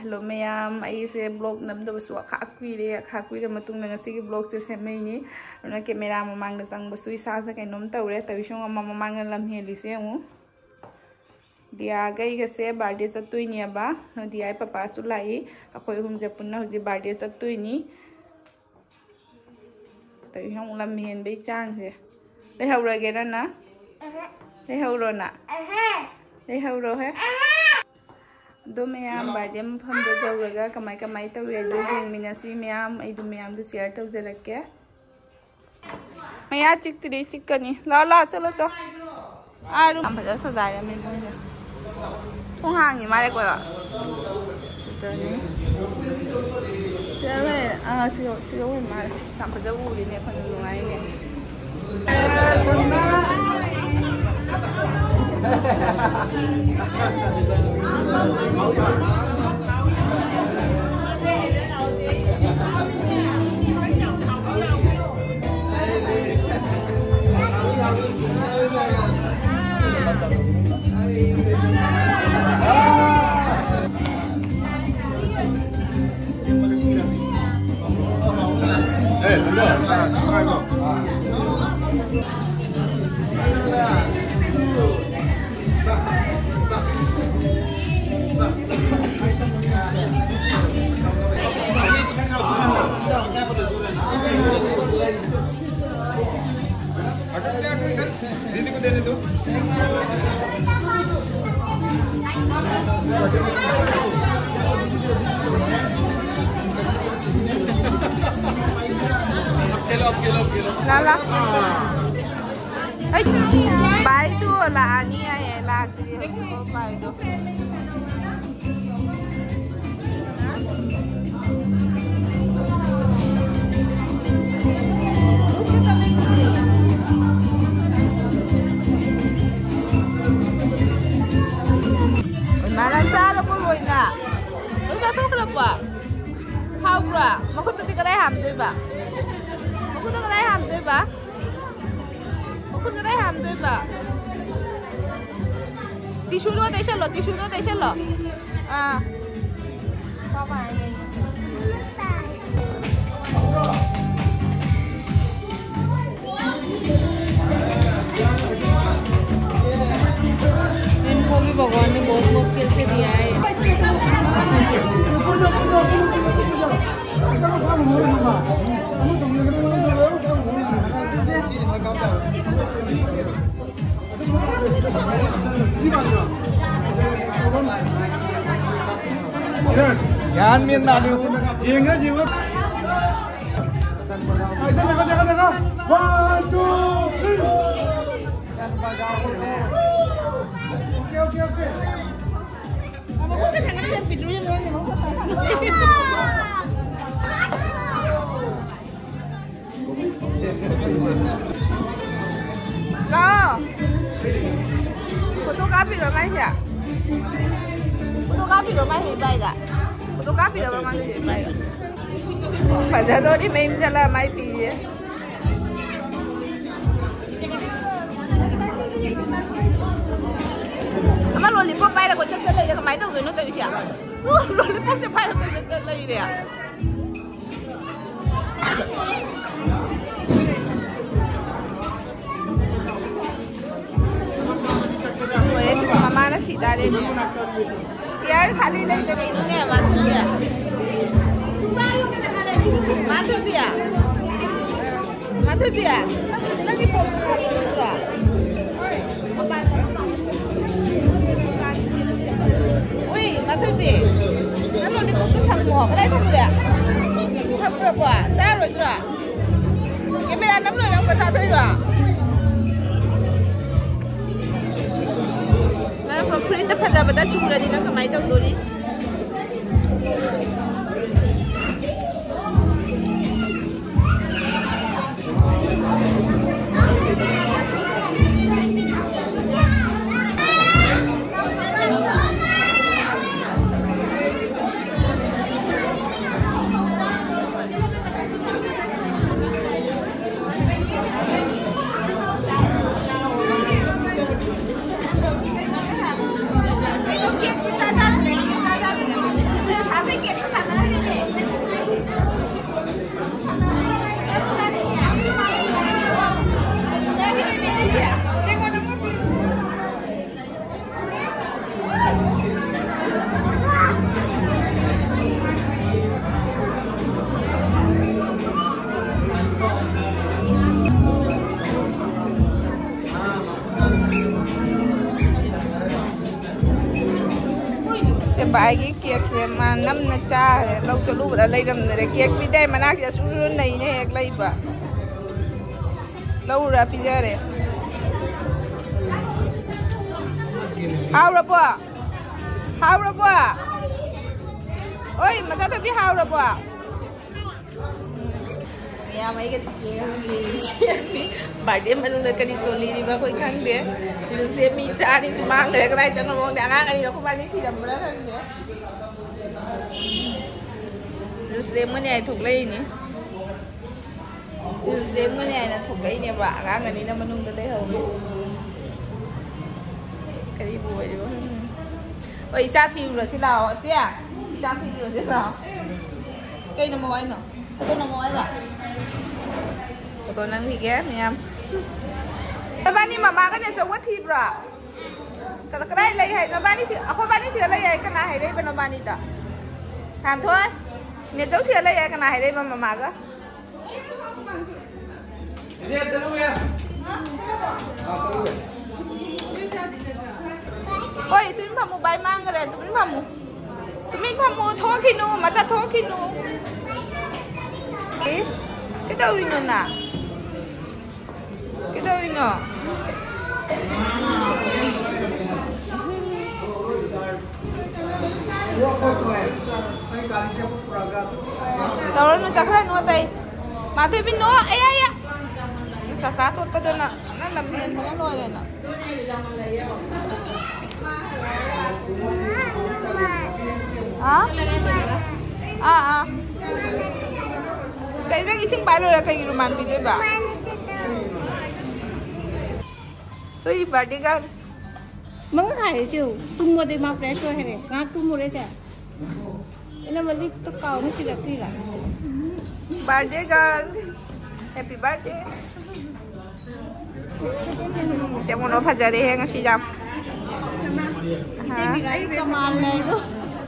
Hello ma'am से blog नमदबसु खा कुरे की ब्लॉग से सेमैनी कैमेरा ममांग चंबसु इसासे कैनोम तौरे तबिसों ममांग लम हेलिसे अमु दिया गईगसे बर्थडे चतुइनीबा दिया पापासु लाई अखोय हुमजे पुन्ना हुजी बर्थडे चतुइनी तबिसों लम हेनबे चांगसे लेहौरगेरा ना लेहौरो ना लेहौरो है दो मैम बर्थडे मफम जौरगा कमाय कमाय तौरे हिंगमिनसी मैम मैम शेयर तौजरके मैया चिकतरी चिकनी ला ला चलो चो आरु फजा सजाय मे थों हांगी मारे को सितनी चले सिगो मारे तम फजा उरी ने फन नुआई ने दीदी को देने दो Lala. Ay, bye tu la Ania la bye tu. Mana cara pun loina. Udah tu kenapa? Haura, mau tu tiga dah ham tu ba. Mau tu tiga dah ham tu ba. Mau tu tiga dah ham tu ba. Tisu lo, tisu lo. Ah. Apa ini? इनको भी भगवान ने बहुत मुश्किल से दिया है। ज्ञान में ना जीएंगे जीवन देखो 1 2 3 okay Mama ko kan nak video yang ni mama ko. Lo. Fotografi rồi mai ya? Fotografi rồi mai thì bay đã. Fotografi rồi mai thì bay. Phải ra tôi đi mềm cho là mai pì. Ama lollipop bay là có chất lên cái máy đầu rồi nó tự chả. Lollipop thì bay là có chất lên đấy à. Rồi đấy chị mama nó xịt ra đây. Chị ấy khali lên cái nó nghe mà thôi kìa. Mà thôi kìa. Mà thôi kìa. Nó cái bột nó khali lên rồi. Ui, mà thôi bị nó luôn đi bốc cái thằng mỏ cái đấy không được thằng được quả ra rồi rồi cái bên ăn nấm rồi nó có sao thôi rồi nó phải print tập ra bắt chụp ra đi nó cái máy đâu rồi đi से भाई की cake से नम न चा लौ चलू बड़ा लेरम ने cake पिजाई मना के सुरु नहीं ने एक लेबा लौरा पिजारे हाउरबो ओए मजा तो भी हाउरबो या मैं के चे ले बर्थडे मनुंग करी चोली रिबा कोई खंगदे से मी चानी मांग रे कदाई जन मो दागा करी को बानी थिरम बरा खंगदे से मने आई थुकलै नि से मने आई ना थुकलै ने बा आगा नि ना मनुंग ले हो करी बोय जो ओइ चा थि रो सि लाओ चे चा थि रो से लाओ cái nó mồi nó tôi nó mồi rồi tôi năng bị ghé mẹ em các bạn đi mà ba cái này sẽ quất thịt rồi cái này lấy hay nó ba đi không ba đi sửa lấy hay cái này hay đấy bên nó ba đi đó sàn thôi nhà cháu sửa lấy hay cái này hay đấy mà cơ ôi tụi mình một bài mang rồi tụi mình một thô khi nu mà ta thô khi nu cái đâu đi nè cái đâu đi nè đâu nó chắc là nó đây mà tôi biết nó ấy chắc cá tốt bây giờ nè nó làm miền mà nó lôi này nè cái đó ising balo là cái roman video ba ơi birthday girl mang khai chứ tum mo de ma fresh ho hai ngak tum mo re cha ina mali to kaw ni silap thi la birthday girl happy birthday sẽ muốn nó phát ra đi hay ngasi jam je mi rai kamal lai do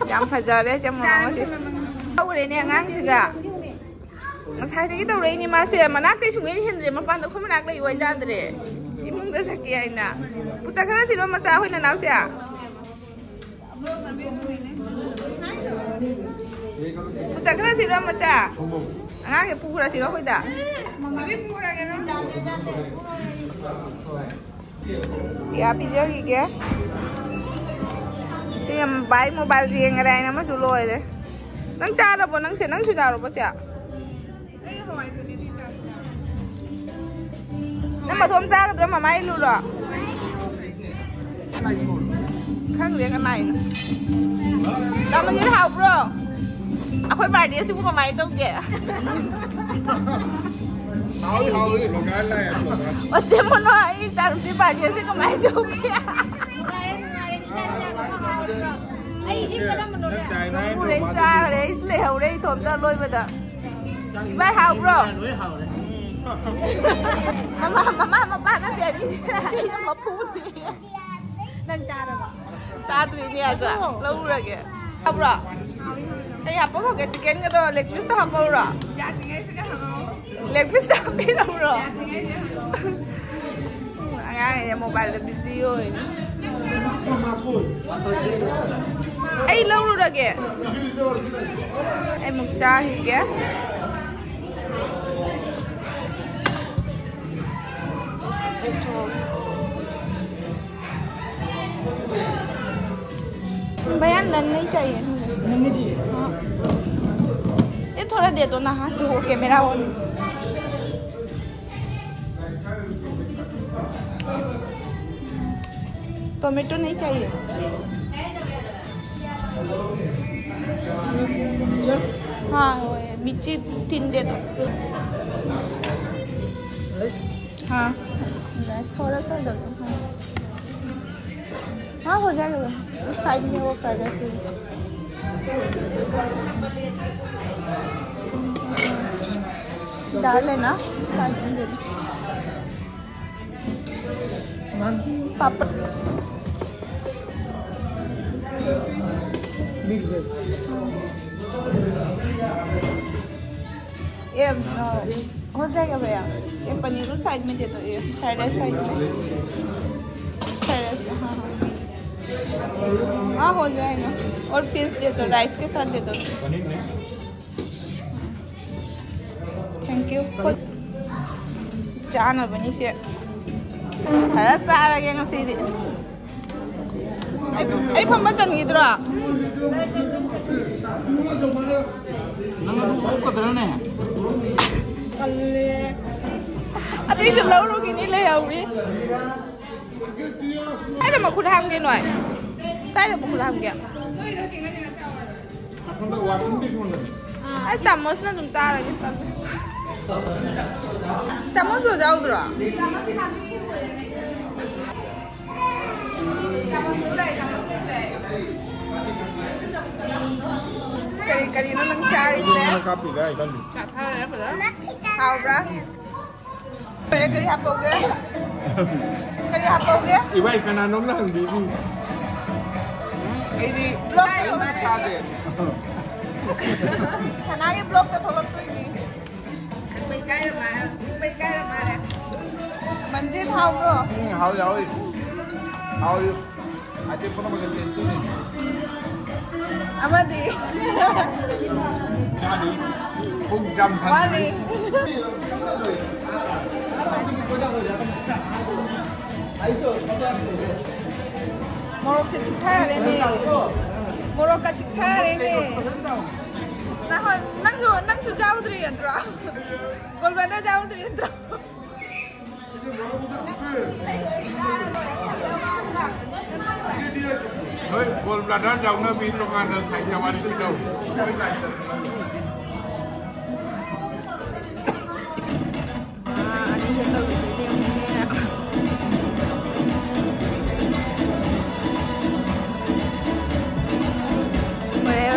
jam phát ra đấy jam nó ngasi đâu đấy nè ngang chứ cả nó thay cái tàu đấy ni mà xe mà nát cái xuống ấy hiện rồi mà ban đầu không nát lại quay ra rồi đi mong tới saki ai nè puta cái gì đó mà sao hồi nào xe puta cái gì đó mà cha ngang cái pura gì đó hồi đã mà biết pura cái nó ya pizza gì kìa xem bãi mobile riêng ở đây nó mới sửa lôi đấy nắng cha rồi bọn nắng sẽ nắng sửa đào rồi bọn cha nắng mà thôm cha rồi mà máy luôn rồi khác riêng cái này đó mà như học rồi à khối bài đi xin mua máy đâu kìa ở xem mà nói chẳng xin bài đi xin có máy đâu kìa lấy ra đấy lèo đấy thồm ra lôi bây giờ bài học rồi mà bạn nó để đi nó mà phút đi đang cha rồi cha tụi này à lâu rồi kìa học rồi đây học có cái chicken cái đó leg piece học rồi leg piece học biết đâu rồi anh ấy mobile là busy rồi ấy lâu rồi kìa em một chai kìa bây ăn lần नहीं चाहिए नहीं चाहिए ये थोड़ा दे दो ना हाँ तो कैमरा ऑन टोमेटो नहीं चाहिए हाँ वो है मिर्ची 3 दे दो हाँ थोड़ा सा दे दो हाँ हो जाएगा उस साइड में वो फ्राइड राइस दे दाल है ना साइड में दे दो पापड़ ये हो जाएगा भैया ये पनीर उस साइड में दे दो ये फ्राइड राइस साइड में फ्राइड राइस हाँ हाँ हाँ हो जाएगा। और पीस दे दो, राइस के साथ दे दो। Thank you. चाना बनी से है सारा के ngasi di ai phamba chan gidra nang adu ko kadra ne alle ati se lo ro gini le au ri ai là mà khun ham cái loại cái là một khun ham kìa ai samus na dum cha ra cái samus हो जाओ उधर kari nó nang cari deh. kapi dai kan Cak tahu ya pada. Tahu bra. Kari apa oke? Kari apa oke? ibai kana nong lang di ni ini Blok ini kade Sana cái blok to tholok tu ini. Mấy cái mà nè. Mình chỉ thao bro. hao rồi hao ate kono bagal testu ni Amadi. jadi pung jam than Wali. Morok se cikha re ni. Morok ka cikha re ni. Nahon nang su jauh dari antara. Golbanda jauh dari antara. ơi gol blada jauh na bi to kan sai jawari si đâu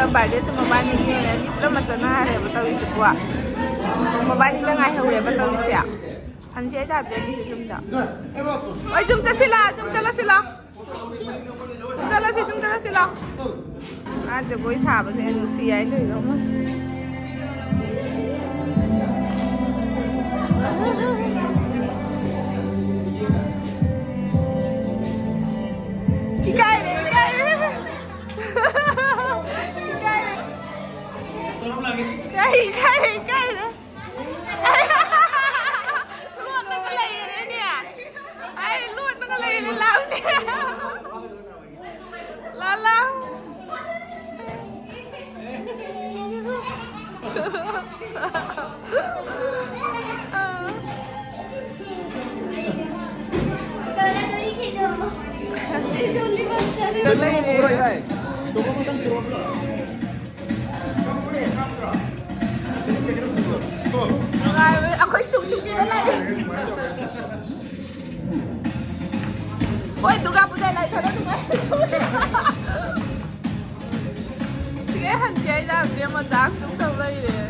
Bade tu mabani ni ni kita matana re betul itu kuat. Mabani dah ngai hore betul itu ya. Anjay dah ada di situ dah. Oi jom sila. Jom sila. Ada koi sahabat saya nusi ay tu kamu. Ikai. Cái nữa. Luôn nó cái lì này nè. Ai luôn nó cái lì này lao nè. Lao. Ako itugtog yun na lang. Hoy, duga po dahil ay sana duga. Sige, hanjay na. Sige, madagtog sa ulay eh.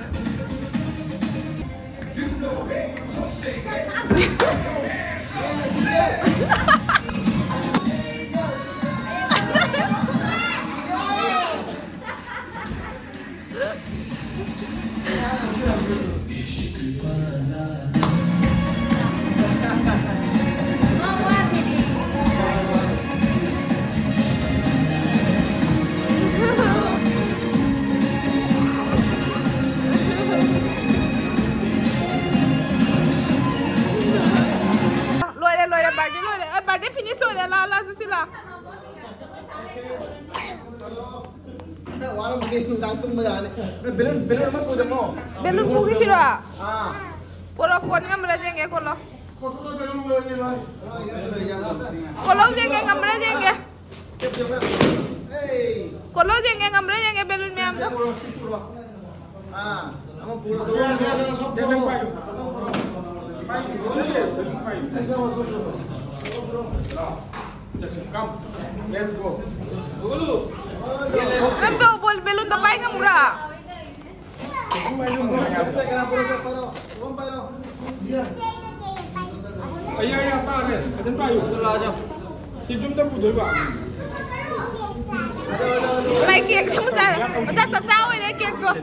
Birthday finish हो गया लाला से सिला वाला मुझे दांत तुम मजा आने बेलून मत पूजा मो बेलून पूगी सिरा हां पूरा कोन ngam rajenge kolo kok balloon बोलने भाई kolo jenge ngam rajenge kolo jenge ngam rajenge balloon में हम तो हां हम पूरा Just come. Let's go. Dulu. Lambo bol belum tapay ka mura. Ayah tak ada. Ada payu. Telah aja. Si jom tak putih ba. May cake siya mo sa. Matasasaway na cake ko.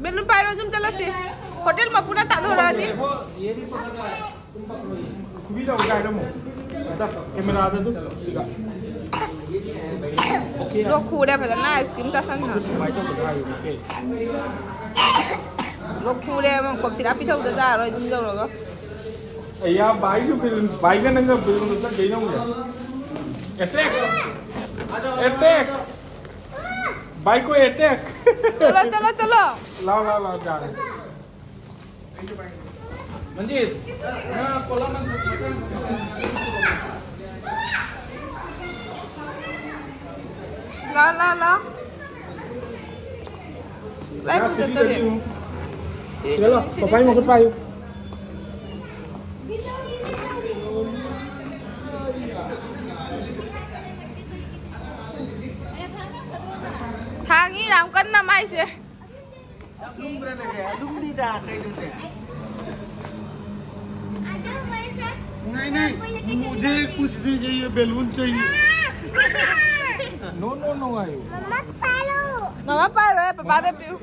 Belum payu jom chala si. Hotel mapuna tak dhora ni. Ye bhi pata hai. Kubi jao gaya mo. Ada kamera ada tu. Lo khu đây phải là nice skin ta sẵn hả? Máy cho một thầy, ok. Lo khu đây mà cọp xí đá pít thâu ra rồi đúng rồi đó. Ấy à, bái cái năng lượng từ nó chắc đấy không nhỉ? Attack! Attack! Bái को attack! चलो. लाओ जा रहे. मंजीत, हाँ Cola मंग. ला. Lại một chút tôi điểm. Chलो, papai mau ikut payu. Thang ini làm cân năm ai sih? नहीं मुझे कुछ नहीं चाहिए बैलून चाहिए No ayo. Mama paro ya, papa ada piu.